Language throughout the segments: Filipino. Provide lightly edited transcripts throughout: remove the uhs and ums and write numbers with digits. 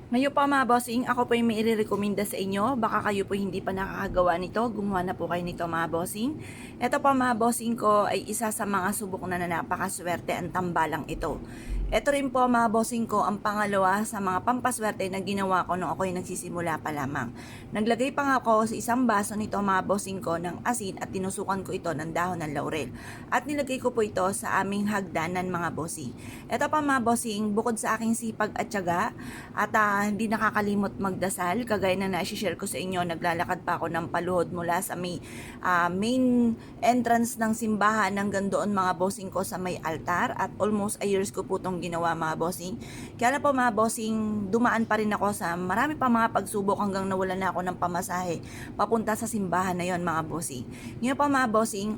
Ngayon pa mga bossing, ako po yung may irerekomenda sa inyo. Baka kayo po hindi pa nakakagawa nito. Gumawa na po kayo nito mga bossing. Ito pa mga bossing ko ay isa sa mga subok na napakaswerte ang tambalang ito. Ito rin po mga bossing ko ang pangalawa sa mga pampaswerte na ginawa ko nung ako'y nagsisimula pa lamang. Naglagay pa nga ako sa isang baso nito mga bossing ko ng asin at tinusukan ko ito ng dahon ng laurel. At nilagay ko po ito sa aming hagdanan mga bossing. Ito pa mga bossing, bukod sa aking sipag at tiyaga, at hindi nakakalimot magdasal, kagaya na na-share ko sa inyo, naglalakad pa ako ng paluhod mula sa main entrance ng simbahan hanggang doon mga bossing ko sa may altar, at almost a years ko po itong ginawa mga bossing. Kaya na po mga bossing, dumaan pa rin ako sa marami pa mga pagsubok hanggang nawala na ako ng pamasahe papunta sa simbahan na yon mga bossing. Ngayon pa mga bossing,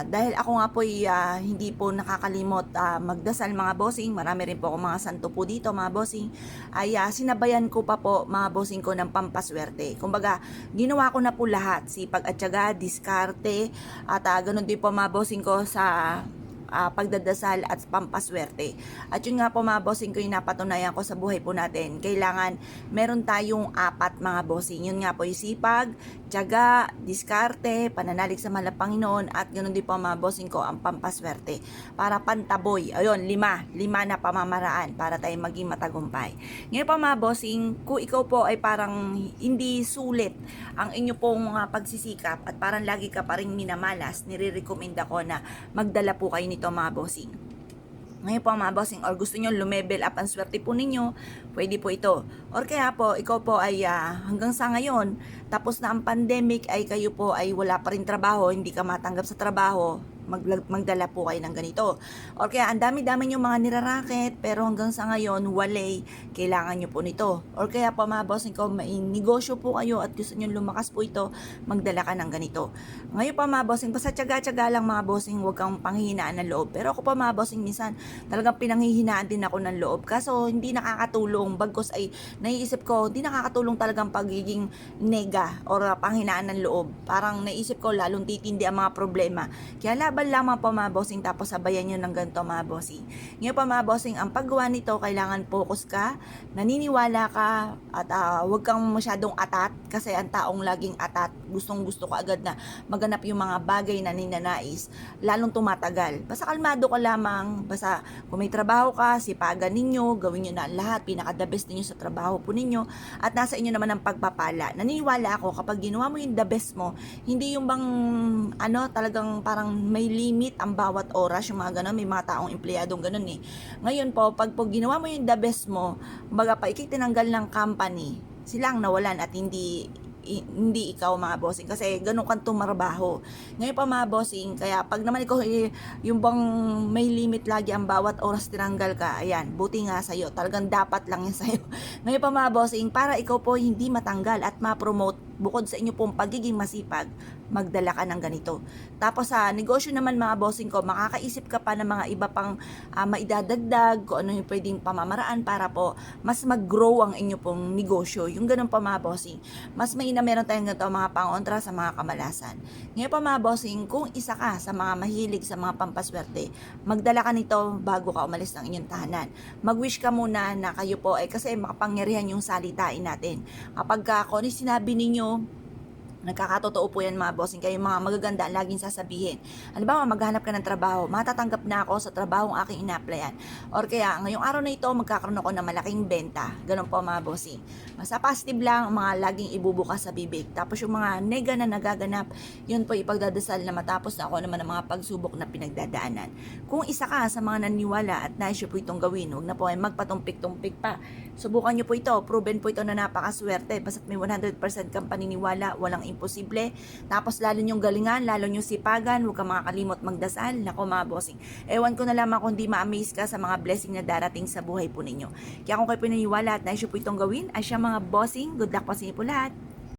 dahil ako nga po hindi po nakakalimot magdasal mga bossing, marami rin po ako mga santo po dito mga bossing, ay sinabayan ko pa po mga bossing ko ng pampaswerte. Kumbaga, ginawa ko na po lahat, sipag at tiyaga, diskarte, at ganun din po mga bossing ko sa pagdadasal at pampaswerte. At yun nga po mga bossing ko yung napatunayan ko sa buhay po natin. Kailangan meron tayong apat mga bossing. Yun nga po yung sipag, tiyaga, diskarte, pananalig sa mahal na Panginoon, at ganoon din po mga bossing ko ang pampaswerte. Para pantaboy. Ayun, lima na pamamaraan para tayo maging matagumpay. Ngayon po mga bossing, kung ikaw po ay parang hindi sulit ang inyo pong pagsisikap at parang lagi ka pa rin minamalas, nire-recommenda ko na magdala po kayo nito mga bossing. Ngayon po mga bossing, or gusto nyo lumevel up ang swerte po ninyo, pwede po ito. Or kaya po, ikaw po ay hanggang sa ngayon, tapos na ang pandemic, ay kayo po ay wala pa rin trabaho, hindi ka matanggap sa trabaho, magdala po kayo ng ganito. Or kaya ang dami-dami nyo mga niraraket, pero hanggang sa ngayon, walay, kailangan nyo po nito. Or kaya po mga bossing ko, may negosyo po kayo at gusto nyo lumakas po ito, magdala ka ng ganito. Ngayon pa mga bossing, basta tiyaga-tiyaga lang mga bossing, huwag kang panghihinaan ng loob. Pero ako pa mga bossing, minsan talagang pinanghihinaan din ako ng loob. Kaso hindi nakakatulong, bagkos ay naiisip ko, hindi nakakatulong talagang pagiging nega or panghinaan ng loob. Parang naisip ko lalong titindi ang mga problema. Kaya laban lamang po mga bossing, tapos sabayan nyo ng ganito mga bossing. Ngayon pa mga bossing, ang paggawa nito, kailangan focus ka, naniniwala ka, at huwag kang masyadong atat, kasi ang taong laging atat, gustong gusto ka agad na maganap yung mga bagay na ninanais, lalong tumatagal. Basta kalmado ka lamang, basta kung may trabaho ka, sipagan ninyo, gawin nyo na lahat, pinaka-the best ninyo sa trabaho po ninyo, at nasa inyo naman ang pagpapala. Naniniwala ako, kapag ginawa mo yung the best mo, hindi yung bang, talagang parang may limit ang bawat oras, yung mga ganun, may mga taong empleyadong ganun eh. Ngayon po, pag ginawa mo yung the best mo, baga pa ikitinanggal ng company, silang nawalan at hindi ikaw mga bossing, kasi ganun kang tumarbaho. Ngayon pa mga bossing, kaya pag naman ikaw yung bang may limit lagi ang bawat oras tinanggal ka, ayan, buti nga sa'yo, talagang dapat lang yan sa'yo. Ngayon pa mga bossing, para ikaw po hindi matanggal at ma-promote, bukod sa inyo pong pagiging masipag, magdala ka ng ganito. Tapos sa negosyo naman mga bossing ko, makakaisip ka pa ng mga iba pang maidadagdag, kung ano yung pwedeng pamamaraan para po mas mag-grow ang inyo pong negosyo. Yung ganun pa mga bossing, mas may na meron tayong ganito mga pangontra sa mga kamalasan. Ngayon pa mga bossing, kung isa ka sa mga mahilig sa mga pampaswerte, magdala ka nito bago ka umalis ng inyong tahanan. Mag-wish ka muna na kayo po ay, kasi makapangyarihan yung salitain natin. Kapag kung ano sinabi ninyo, nagkakatotoo po yan mga bossing, kayo mga magaganda ang laging sasabihin. Ano ba, maghanap ka ng trabaho, matatanggap na ako sa trabaho ang aking ina-applyan. Or kaya, ngayong araw na ito, magkakaroon ako ng malaking benta. Ganun po mga bossing. Basta positive lang ang mga laging ibubukas sa bibig. Tapos yung mga nega na nagaganap, yun po ipagdadasal na matapos na ako naman ang mga pagsubok na pinagdadaanan. Kung isa ka sa mga naniwala at nais po itong gawin, huwag na po ay magpatumpik-tumpik pa. Subukan nyo po ito, proven po ito na napakaswerte. Basta't may 100% kang paniniwala, walang imposible. Tapos lalo nyong galingan, lalo nyong sipagan, huwag kang makakalimot magdasal. Nako mga bossing, ewan ko na lamang kung di ma-amaze ka sa mga blessing na darating sa buhay po ninyo. Kaya kung kayo pinaniwala at nais po itong gawin, ay siya mga bossing, good luck po sa inyo po lahat.